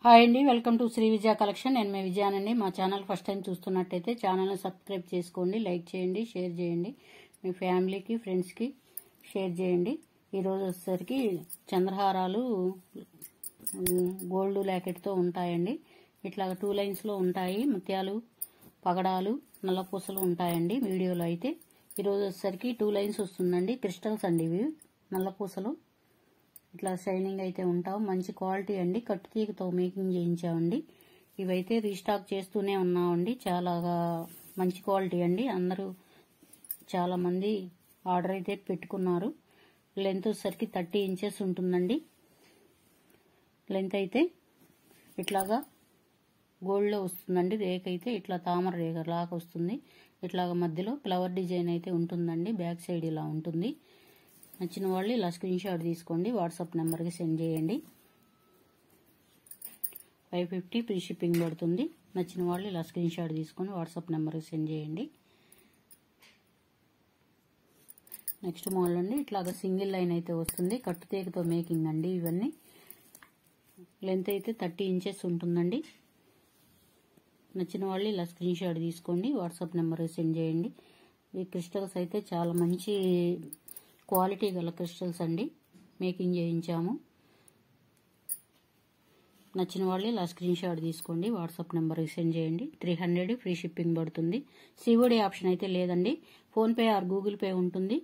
Hi అండి, welcome to Shri Vijaya collection. నేను మీ విజయానండి. మా ఛానల్ ఫస్ట్ టైం చూస్తున్నట్టయితే ఛానల్ని సబ్స్క్రైబ్ చేసుకోండి, లైక్ చేయండి, షేర్ చేయండి, మీ ఫ్యామిలీకి ఫ్రెండ్స్కి షేర్ చేయండి. ఈరోజు వచ్చేసరికి చంద్రహారాలు గోల్డ్ లాకెట్తో ఉంటాయండి. ఇట్లా 2 లైన్స్లో ఉంటాయి. ముత్యాలు, పగడాలు, నల్లపూసలు ఉంటాయండి. వీడియోలో అయితే ఈరోజు వచ్చేసరికి 2 లైన్స్ వస్తుందండి. క్రిస్టల్స్ అండి ఇవి, నల్లపూసలు. ఇట్లా షైనింగ్ అయితే ఉంటావు. మంచి క్వాలిటీ అండి. కట్టుతీగతో మేకింగ్ చేయించామండి. ఇవైతే రీస్టాక్ చేస్తూనే ఉన్నామండి. చాలా మంచి క్వాలిటీ అండి. అందరూ చాలా మంది ఆర్డర్ అయితే పెట్టుకున్నారు. లెంత్ వచ్చేసరికి 30 ఇంచెస్ ఉంటుందండి. లెంత్ అయితే ఇట్లాగా గోల్డ్లో వస్తుందండి. రేక్ అయితే ఇట్లా తామర రేఖ లాగా వస్తుంది. ఇట్లాగా మధ్యలో ఫ్లవర్ డిజైన్ అయితే ఉంటుందండి. బ్యాక్ సైడ్ ఇలా ఉంటుంది. నచ్చిన వాళ్ళు ఇలా స్క్రీన్ షాట్ తీసుకోండి, వాట్సాప్ నెంబర్కి సెండ్ చేయండి. 550 ఫ్రీ షిప్పింగ్ పడుతుంది. నచ్చిన వాళ్ళు ఇలా స్క్రీన్ షాట్ తీసుకొని వాట్సాప్ నెంబర్కి సెండ్ చేయండి. నెక్స్ట్ మోడల్ అండి. ఇట్లాగా సింగిల్ లైన్ అయితే వస్తుంది. కట్టుతీగతో మేకింగ్ అండి. ఇవన్నీ లెంత్ అయితే 30 ఇంచెస్ ఉంటుందండి. నచ్చిన వాళ్ళు ఇలా స్క్రీన్ షాట్ తీసుకోండి, వాట్సాప్ నెంబర్కి సెండ్ చేయండి. ఈ క్రిస్టల్స్ అయితే చాలా మంచి క్వాలిటీ గల క్రిస్టల్స్ అండి. మేకింగ్ చేయించాము. నచ్చిన వాళ్ళు ఇలా స్క్రీన్ షాట్ తీసుకోండి, వాట్సాప్ నెంబర్కి సెండ్ చేయండి. 300 ఫ్రీ షిప్పింగ్ పడుతుంది. సిఓడి ఆప్షన్ అయితే లేదండి. ఫోన్పే ఆర్ గూగుల్ పే ఉంటుంది.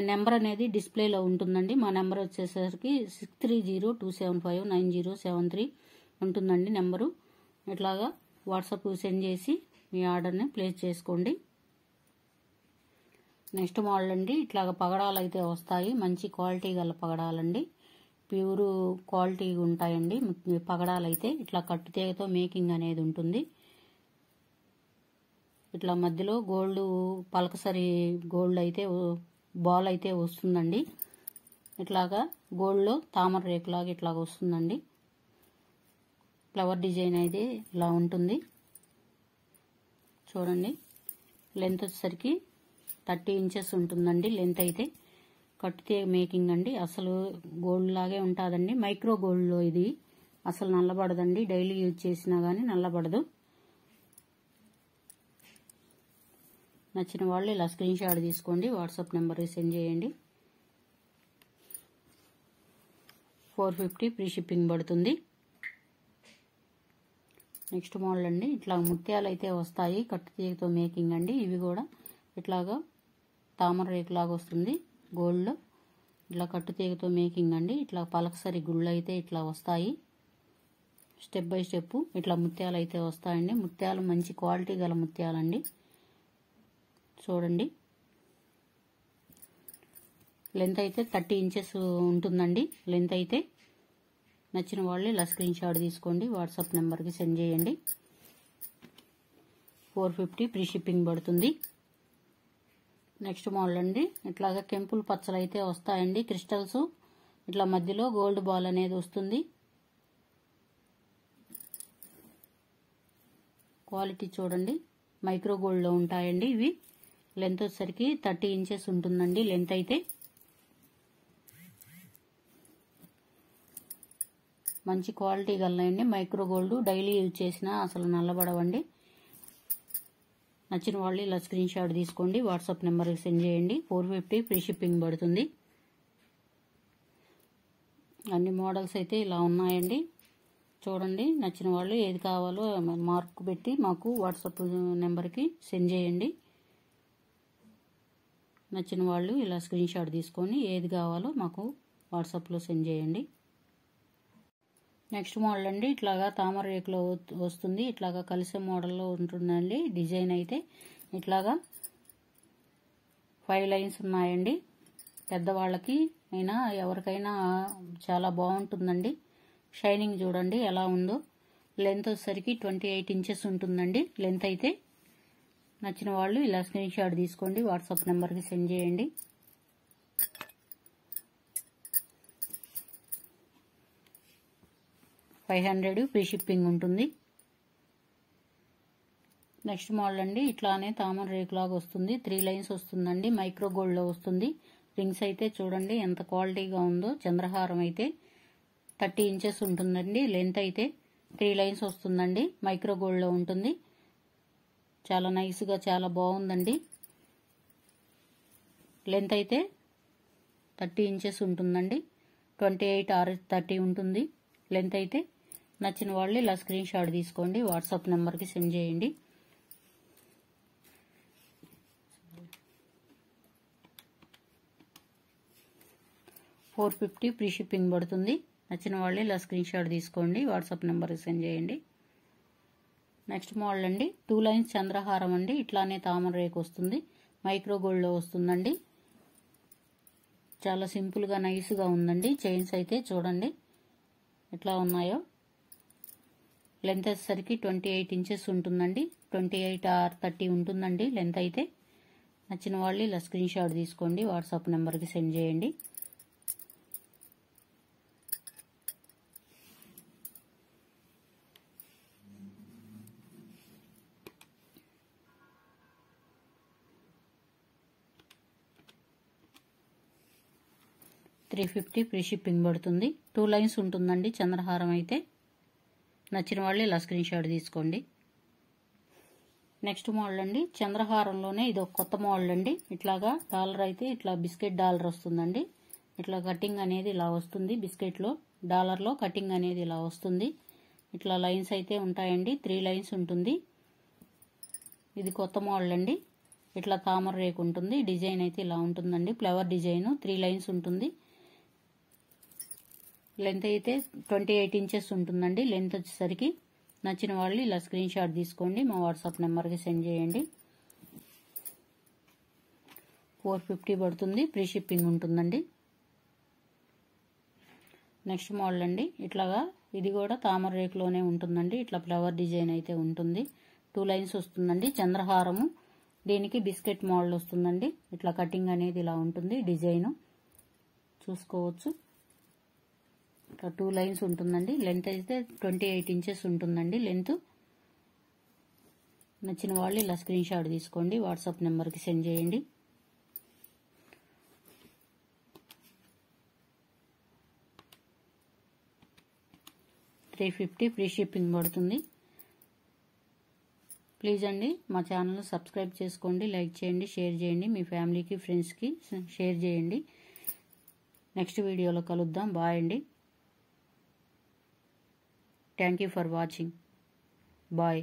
నెంబర్ అనేది డిస్ప్లేలో ఉంటుందండి. మా నెంబర్ వచ్చేసరికి 6302759073 ఉంటుందండి నెంబరు. ఇట్లాగా వాట్సాప్ సెండ్ చేసి మీ ఆర్డర్ని ప్లేస్ చేసుకోండి. నెక్స్ట్ మోడల్ అండి. ఇట్లాగా పగడాలు అయితే వస్తాయి. మంచి క్వాలిటీ గల పగడాలండి. ప్యూర్ క్వాలిటీ ఉంటాయండి పగడాలు అయితే. ఇట్లా కట్టుతీగతో మేకింగ్ అనేది ఉంటుంది. ఇట్లా మధ్యలో గోల్డ్ పలకసరి గోల్డ్ అయితే బాల్ అయితే వస్తుందండి. ఇట్లాగా గోల్డ్లో తామర రేకులాగా ఇట్లాగా వస్తుందండి. ఫ్లవర్ డిజైన్ అయితే ఇలా ఉంటుంది చూడండి. లెంత్ వచ్చేసరికి 30 ఇంచెస్ ఉంటుందండి. లెంత్ అయితే కట్టుతీగ మేకింగ్ అండి. అసలు గోల్డ్ లాగే ఉంటుందండి. మైక్రో గోల్డ్లో ఇది అసలు నల్లబడదండి. డైలీ యూజ్ చేసినా కానీ నల్లబడదు. నచ్చిన వాళ్ళు ఇలా స్క్రీన్ షాట్ తీసుకోండి, వాట్సాప్ నెంబర్కి సెండ్ చేయండి. 450 ఫ్రీ షిప్పింగ్ పడుతుంది. నెక్స్ట్ మోడల్ అండి. ఇట్లా ముత్యాలు అయితే వస్తాయి. కట్టుతీగతో మేకింగ్ అండి. ఇవి కూడా ఇట్లాగా తామర రేకులాగా వస్తుంది గోల్డ్లో. ఇట్లా కట్టుతీగతో మేకింగ్ అండి. ఇట్లా పలకసరి గుళ్ళు అయితే ఇట్లా వస్తాయి. స్టెప్ బై స్టెప్ ఇట్లా ముత్యాలు అయితే వస్తాయండి. ముత్యాలు మంచి క్వాలిటీ గల ముత్యాలండి. చూడండి. లెంత్ అయితే 30 ఇంచెస్ ఉంటుందండి. లెంత్ అయితే నచ్చిన వాళ్ళు ఇలా స్క్రీన్ షాట్ తీసుకోండి, వాట్సాప్ నెంబర్కి సెండ్ చేయండి. 450 ఫ్రీ షిప్పింగ్ పడుతుంది. నెక్స్ట్ మోడల్ అండి. ఇట్లాగా కెంపుల్ పచ్చలు అయితే వస్తాయండి. క్రిస్టల్స్ ఇట్లా మధ్యలో గోల్డ్ బాల్ అనేది వస్తుంది. క్వాలిటీ చూడండి. మైక్రో గోల్డ్లో ఉంటాయండి ఇవి. లెంత్ వచ్చేసరికి 30 ఇంచెస్ ఉంటుందండి. లెంత్ అయితే మంచి క్వాలిటీ గలయండి. మైక్రో గోల్డ్ డైలీ యూజ్ చేసినా అసలు నల్లబడవండి. నచ్చిన వాళ్ళు ఇలా స్క్రీన్ షాట్ తీసుకోండి, వాట్సాప్ నెంబర్కి సెండ్ చేయండి. 450 ఫ్రీ షిప్పింగ్ పడుతుంది. అన్ని మోడల్స్ అయితే ఇలా ఉన్నాయండి. చూడండి. నచ్చిన వాళ్ళు ఏది కావాలో మార్క్ పెట్టి మాకు వాట్సాప్ నెంబర్కి సెండ్ చేయండి. నచ్చిన వాళ్ళు ఇలా స్క్రీన్ షాట్ తీసుకొని ఏది కావాలో మాకు వాట్సాప్లో సెండ్ చేయండి. నెక్స్ట్ మోడల్ అండి. ఇట్లాగా తామర రేకులో వస్తుంది. ఇట్లాగా కలిసే మోడల్లో ఉంటుందండి. డిజైన్ అయితే ఇట్లాగా 5 లైన్స్ ఉన్నాయండి. పెద్దవాళ్ళకి అయినా ఎవరికైనా చాలా బాగుంటుందండి. షైనింగ్ చూడండి ఎలా ఉందో. లెంత్ వచ్చేసరికి 28 ఇంచెస్ ఉంటుందండి. లెంత్ అయితే నచ్చిన వాళ్ళు ఇలా స్క్రీన్ షాట్ తీసుకోండి, వాట్సాప్ నెంబర్కి సెండ్ చేయండి. 500 ఫ్రీ షిప్పింగ్ ఉంటుంది. నెక్స్ట్ మోడల్ అండి. ఇట్లానే తామర రేకులాగా వస్తుంది. 3 లైన్స్ వస్తుందండి. మైక్రో గోల్డ్లో వస్తుంది. రింగ్స్ అయితే చూడండి ఎంత క్వాలిటీగా ఉందో. చంద్రహారం అయితే 30 ఇంచెస్ ఉంటుందండి. లెంత్ అయితే 3 లైన్స్ వస్తుందండి. మైక్రో గోల్డ్లో ఉంటుంది. చాలా నైస్గా చాలా బాగుందండి. లెంత్ అయితే 30 ఇంచెస్ ఉంటుందండి. 28 or 30 ఉంటుంది లెంత్ అయితే. నచ్చిన వాళ్ళు ఇలా స్క్రీన్ షాట్ తీసుకోండి, వాట్సాప్ నెంబర్కి సెండ్ చేయండి. $450 ఫ్రీ షిప్పింగ్ పడుతుంది. నచ్చిన వాళ్ళు ఇలా స్క్రీన్ షాట్ తీసుకోండి, వాట్సాప్ నెంబర్కి సెండ్ చేయండి. నెక్స్ట్ మోడల్ అండి 2 లైన్స్ చంద్రహారం అండి. ఇట్లానే తామర రేకు వస్తుంది. మైక్రో గోల్డ్లో వస్తుందండి. చాలా సింపుల్గా నైస్గా ఉందండి. చైన్స్ అయితే చూడండి ఎట్లా ఉన్నాయో. లెంత్ వచ్చేసరికి 28 ఇంచెస్ ఉంటుందండి. 28 or 30 ఉంటుందండి లెంత్ అయితే. నచ్చిన వాళ్ళు ఇలా స్క్రీన్ షాట్ తీసుకోండి, వాట్సాప్ నెంబర్కి సెండ్ చేయండి. $350 ఫ్రీ షిప్పింగ్ పడుతుంది. 2 లైన్స్ ఉంటుందండి చంద్రహారం అయితే. నచ్చిన వాళ్ళు ఇలా స్క్రీన్ షాట్ తీసుకోండి. నెక్స్ట్ మోడల్ అండి చంద్రహారంలోనే ఇది ఒక కొత్త మోడల్ అండి. ఇట్లాగా డాలర్ అయితే ఇట్లా బిస్కెట్ డాలర్ వస్తుందండి. ఇట్లా కటింగ్ అనేది ఇలా వస్తుంది. బిస్కెట్లో డాలర్లో కటింగ్ అనేది ఇలా వస్తుంది. ఇట్లా లైన్స్ అయితే ఉంటాయండి. 3 లైన్స్ ఉంటుంది. ఇది కొత్త మోడల్ అండి. ఇట్లా తామర రేకు ఉంటుంది. డిజైన్ అయితే ఇలా ఉంటుందండి. ఫ్లవర్ డిజైన్ 3 లైన్స్ ఉంటుంది. లెంత్ అయితే 28 ఇంచెస్ ఉంటుందండి లెంత్ వచ్చేసరికి. నచ్చిన వాళ్ళు ఇలా స్క్రీన్ షాట్ తీసుకోండి, మా వాట్సాప్ నెంబర్కి సెండ్ చేయండి. $450 పడుతుంది. ఫ్రీ షిప్పింగ్ ఉంటుందండి. నెక్స్ట్ మోడల్ అండి ఇట్లాగా ఇది కూడా తామర రేకులోనే ఉంటుందండి. ఇట్లా ఫ్లవర్ డిజైన్ అయితే ఉంటుంది. 2 లైన్స్ వస్తుందండి. చంద్రహారము దీనికి బిస్కెట్ మోడల్ వస్తుందండి. ఇట్లా కటింగ్ అనేది ఇలా ఉంటుంది. డిజైన్ చూసుకోవచ్చు. ఇట్లా 2 లైన్స్ ఉంటుందండి. లెంత్ అయితే 28 ఇంచెస్ ఉంటుందండి లెంత్. నచ్చిన వాళ్ళు ఇలా స్క్రీన్ షాట్ తీసుకోండి, వాట్సాప్ నెంబర్కి సెండ్ చేయండి. $350 ఫ్రీ షిప్పింగ్ పడుతుంది. ప్లీజ్ అండి మా ఛానల్ సబ్స్క్రైబ్ చేసుకోండి, లైక్ చేయండి, షేర్ చేయండి, మీ ఫ్యామిలీకి ఫ్రెండ్స్కి షేర్ చేయండి. నెక్స్ట్ వీడియోలో కలుద్దాం. బాయ్ అండి. Thank you for watching. Bye.